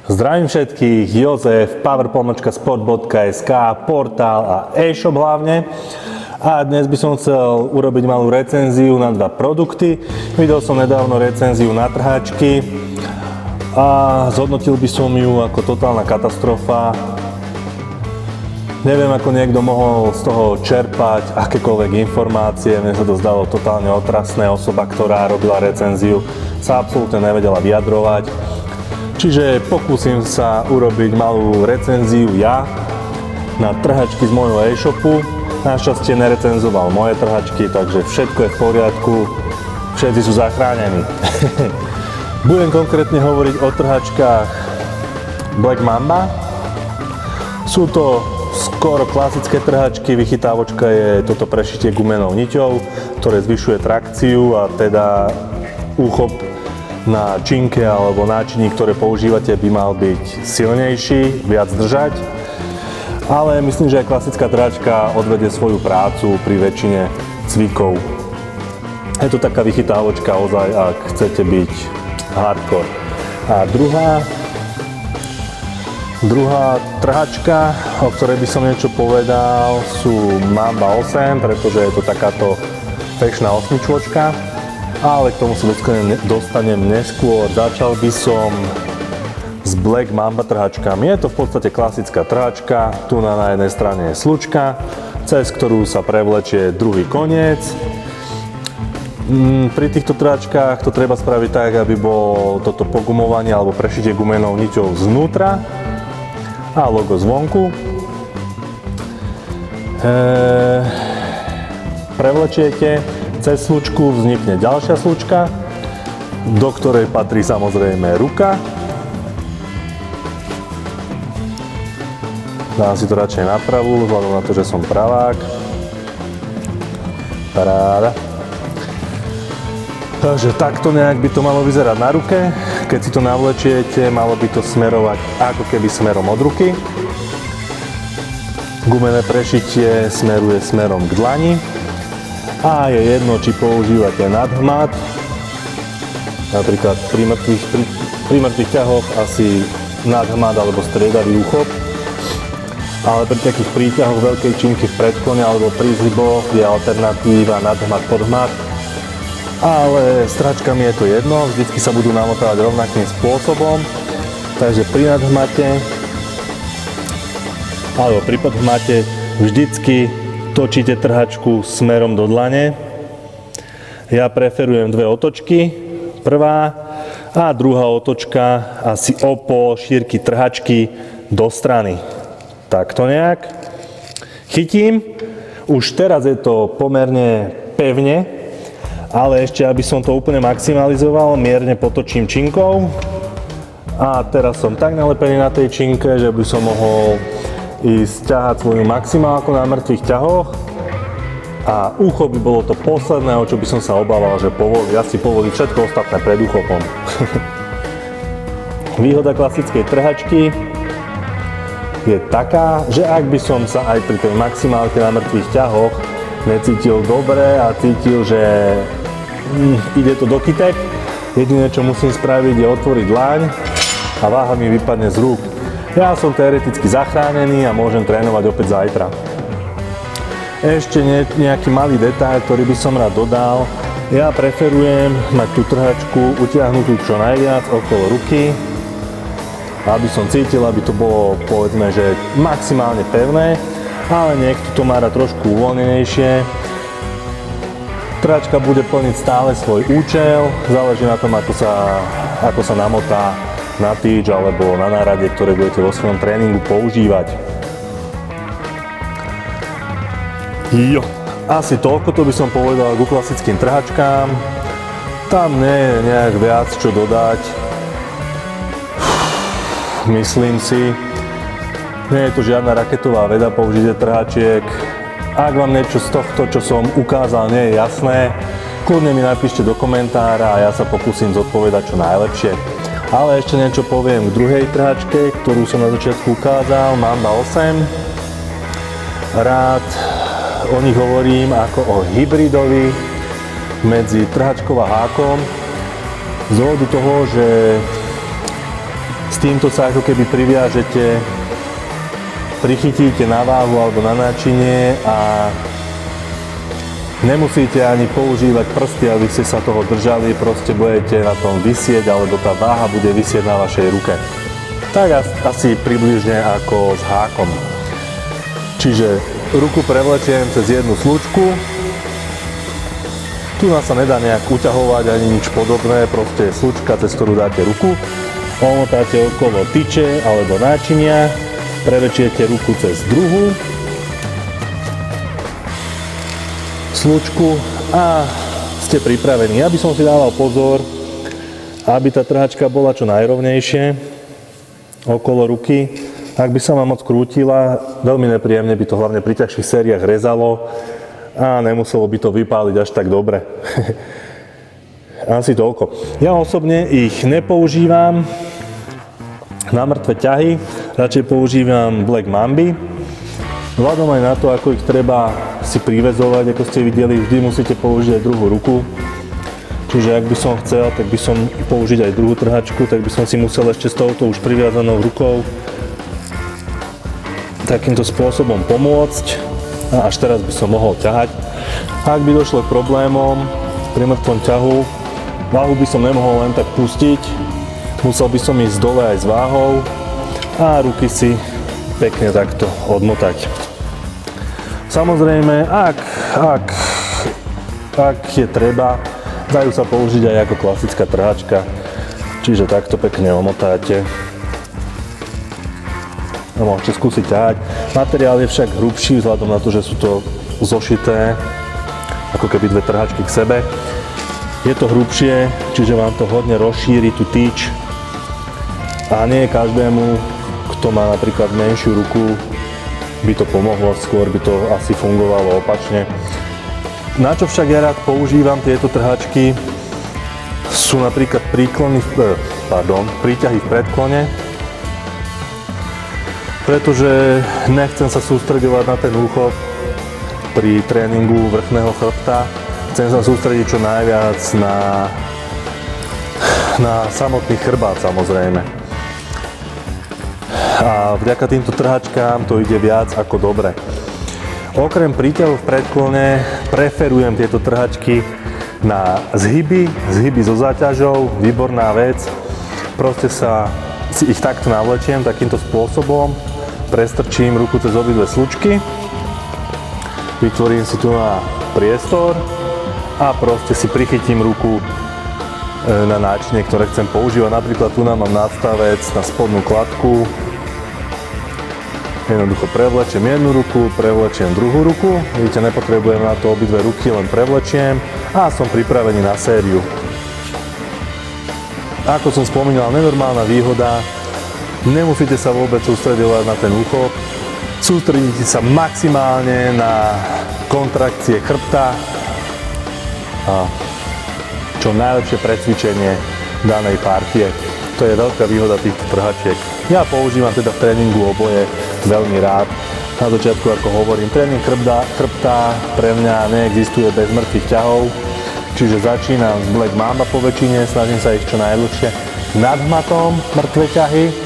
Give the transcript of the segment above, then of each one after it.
Zdravím všetkých, Jozef, power-sport.sk, portál a e-shop hlavne. A dnes by som chcel urobiť malú recenziu na dva produkty. Videl som nedávno recenziu na trhačky a zhodnotil by som ju ako totálna katastrofa. Neviem, ako niekto mohol z toho čerpať akékoľvek informácie, mne sa to zdalo totálne otrasné. Osoba, ktorá robila recenziu, sa absolútne nevedela vyjadrovať. Čiže pokúsim sa urobiť malú recenziu ja na trhačky z môjho e-shopu. Našťastie nerecenzoval moje trhačky, takže všetko je v poriadku, všetci sú zachránení. Budem konkrétne hovoriť o trhačkách Black Mamba. Sú to skoro klasické trhačky, vychytávočka je toto prešitie gumenou niťou, ktoré zvyšuje trakciu a teda úchop na činke alebo náčiní, ktoré používate, by mal byť silnejší, viac držať. Ale myslím, že aj klasická trhačka odvedie svoju prácu pri väčšine cvikov. Je to taká vychytávočka ozaj, ak chcete byť hardcore. A druhá trhačka, o ktorej by som niečo povedal, sú Mamba 8, pretože je to takáto fešná osmičvočka. Ale k tomu sa dostanem neskôr. Začal by som s Black Mamba trhačkami. Je to v podstate klasická trhačka. Tu na jednej strane je slučka, cez ktorú sa prevlečie druhý koniec. Pri týchto trhačkách to treba spraviť tak, aby bolo toto pogumovanie alebo prešitie gumenou niťou znútra a logo zvonku. Prevlečiete, cez slučku vznikne ďalšia slučka, do ktorej patrí samozrejme ruka. Dám si to radšej na pravú, vzhľadom na to, že som pravák. Paráda. Takže takto nejak by to malo vyzerať na ruke. Keď si to navlečiete, malo by to smerovať ako keby smerom od ruky. Gumené prešitie smeruje smerom k dlani. A je jedno, či používate nadhmat, napríklad pri mŕtvych ťahoch asi nadhmat alebo striedavý úchop, ale pri takých príťahoch veľkej činky v predklone alebo pri zhyboch je alternatíva nadhmat podhmat, ale s trhačkami je to jedno, vždycky sa budú namotávať rovnakým spôsobom, takže pri nadhmate alebo pri podhmate vždycky točíte trhačku smerom do dlane. Ja preferujem dve otočky. Prvá a druhá otočka asi o pol šírky trhačky do strany. Takto nejak. Chytím. Už teraz je to pomerne pevne, ale ešte aby som to úplne maximalizoval, mierne potočím činkou. A teraz som tak nalepený na tej činke, že by som mohol ísť ťahať svoju maximálku na mŕtvych ťahoch a ucho by bolo to posledné, o čo by som sa obával, že povolí. Asi povolí všetko ostatné pred uchopom. Výhoda klasickej trhačky je taká, že ak by som sa aj pri tej maximálke na mŕtvych ťahoch necítil dobre a cítil, že ide to do kytek, jediné čo musím spraviť je otvoriť dlaň a váha mi vypadne z rúk. Ja som teoreticky zachránený a môžem trénovať opäť zajtra. Ešte nejaký malý detail, ktorý by som rád dodal. Ja preferujem mať tú trhačku utiahnutú čo najviac okolo ruky, aby som cítil, aby to bolo povedzme, že maximálne pevné, ale niekto to má rád trošku uvoľnenejšie. Trhačka bude plniť stále svoj účel, záleží na tom, ako sa namotá na týč alebo na nárade, ktoré budete vo svojom tréningu používať. Jo, asi toľko to by som povedal ku klasickým trhačkám. Tam nie je nejak viac čo dodať. Myslím si, nie je to žiadna raketová veda použitie trhačiek. Ak vám niečo z tohto, čo som ukázal, nie je jasné, kľudne mi napíšte do komentára a ja sa pokúsim zodpovedať čo najlepšie. Ale ešte niečo poviem k druhej trhačke, ktorú som na začiatku ukázal, Mamba 8. Rád o nich hovorím ako o hybridovi medzi trhačkou a hákom z dôvodu toho, že s týmto sa ako keby priviažete, prichytíte na váhu alebo na náčinie a nemusíte ani používať prsty, aby ste sa toho držali, proste budete na tom visieť, alebo tá váha bude visieť na vašej ruke. Tak asi približne ako s hákom. Čiže ruku prevlečiem cez jednu slučku. Tu nás sa nedá nejak uťahovať ani nič podobné, proste je slučka, cez ktorú dáte ruku. Omotáte okolo tyče alebo náčinia, prevlečiete ruku cez druhú slučku a ste pripravení. Ja by som si dával pozor, aby tá trhačka bola čo najrovnejšie okolo ruky. Ak by sa vám moc krútila, veľmi nepríjemne by to hlavne pri ťažších sériách rezalo a nemuselo by to vypáliť až tak dobre. Asi toľko. Ja osobne ich nepoužívam na mŕtve ťahy, radšej používam Black Mamby. Vzhľadom aj na to, ako ich treba si priväzovať, ako ste videli, vždy musíte použiť aj druhú ruku. Čiže ak by som chcel, tak by som použiť aj druhú trhačku, tak by som si musel ešte s touto už priviazanou rukou takýmto spôsobom pomôcť a až teraz by som mohol ťahať. Ak by došlo k problémom pri mŕtvom ťahu, váhu by som nemohol len tak pustiť, musel by som ísť dole aj s váhou a ruky si pekne takto odmotať. Samozrejme, ak je treba, dajú sa použiť aj ako klasická trhačka, čiže takto pekne omotáte. Môžete skúsiť ťahať. Materiál je však hrubší vzhľadom na to, že sú to zošité ako keby dve trhačky k sebe. Je to hrubšie, čiže vám to hodne rozšíri tú tyč a nie každému, kto má napríklad menšiu ruku, by to pomohlo, skôr by to asi fungovalo opačne. Na čo však ja rád používam tieto trhačky, sú napríklad príťahy v predklone, pretože nechcem sa sústreďovať na ten úchop pri tréningu vrchného chrbta. Chcem sa sústrediť čo najviac na samotný chrbát, samozrejme. A vďaka týmto trhačkám to ide viac ako dobre. Okrem príťahu v predklone preferujem tieto trhačky na zhyby so záťažou, výborná vec. Proste si ich takto navlečiem takýmto spôsobom. Prestrčím ruku cez obidve slučky, vytvorím si tu na priestor a proste si prichytím ruku na náčinie, ktoré chcem používať. Napríklad tu mám nadstavec na spodnú kladku. Jednoducho prevlečiem jednu ruku, prevlečiem druhú ruku. Vidíte, nepotrebujem na to obidve ruky, len prevlečiem a som pripravený na sériu. Ako som spomínal, nenormálna výhoda. Nemusíte sa vôbec sústredovať na ten úchop. Sústredíte sa maximálne na kontrakcie chrbta a čo najlepšie precvičenie danej partie. To je veľká výhoda týchto trhačiek. Ja používam teda v tréningu oboje veľmi rád. Na začiatku, ako hovorím, tréning chrbta pre mňa neexistuje bez mŕtvych ťahov. Čiže začínam z Black Mamba po väčšine, snažím sa ich čo najdlhšie nad hmatom mŕtve ťahy.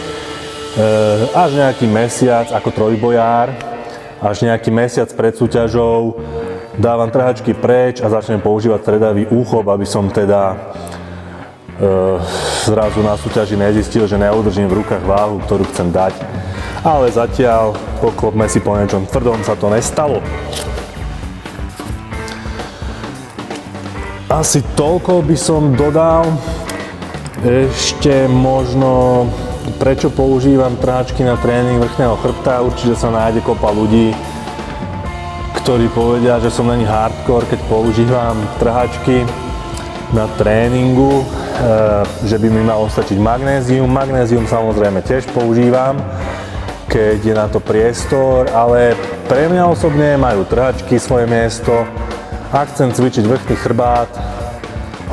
Až nejaký mesiac ako trojbojár, až nejaký mesiac pred súťažou dávam trhačky preč a začnem používať stredavý úchop, aby som teda zrazu na súťaži nezistil, že neudržím v rukách váhu, ktorú chcem dať. Ale zatiaľ, poklopme si po niečom tvrdom, sa to nestalo. Asi toľko by som dodal. Ešte možno prečo používam trhačky na tréning vrchného chrbta. Určite sa nájde kopa ľudí, ktorí povedia, že som není hardcore, keď používam trhačky na tréningu, že by mi malo stačiť magnézium. Magnézium samozrejme tiež používam, keď je na to priestor, ale pre mňa osobne majú trhačky svoje miesto. Ak chcem cvičiť vrchný chrbát,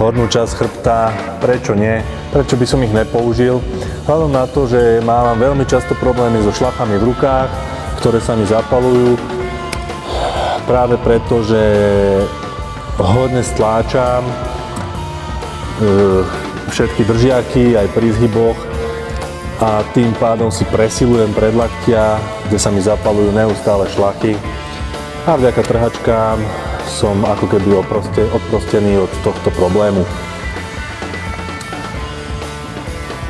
hornú časť chrbta, prečo nie? Prečo by som ich nepoužil? Vzhľadom na to, že mám veľmi často problémy so šlachami v rukách, ktoré sa mi zapalujú, práve preto, že hodne stláčam všetky držiaky aj pri zhyboch a tým pádom si presilujem predlaktia, kde sa mi zapalujú neustále šlachy a vďaka trhačkám som ako keby odprostený od tohto problému.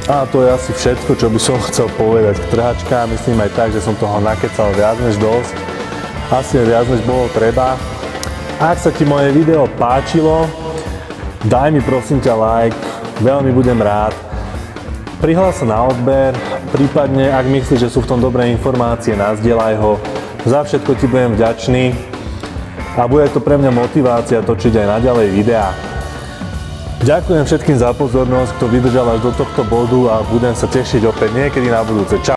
A to je asi všetko, čo by som chcel povedať k trhačkám. Myslím aj tak, že som toho nakecal viac než dosť. Asi viac než bolo treba. Ak sa ti moje video páčilo, daj mi prosím ťa like, veľmi budem rád. Prihlás sa na odber, prípadne ak myslíš, že sú v tom dobré informácie, nazdieľaj ho. Za všetko ti budem vďačný a bude to pre mňa motivácia točiť aj naďalej videá. Ďakujem všetkým za pozornosť, kto vydržal až do tohto bodu a budem sa tešiť opäť niekedy na budúce. Čau.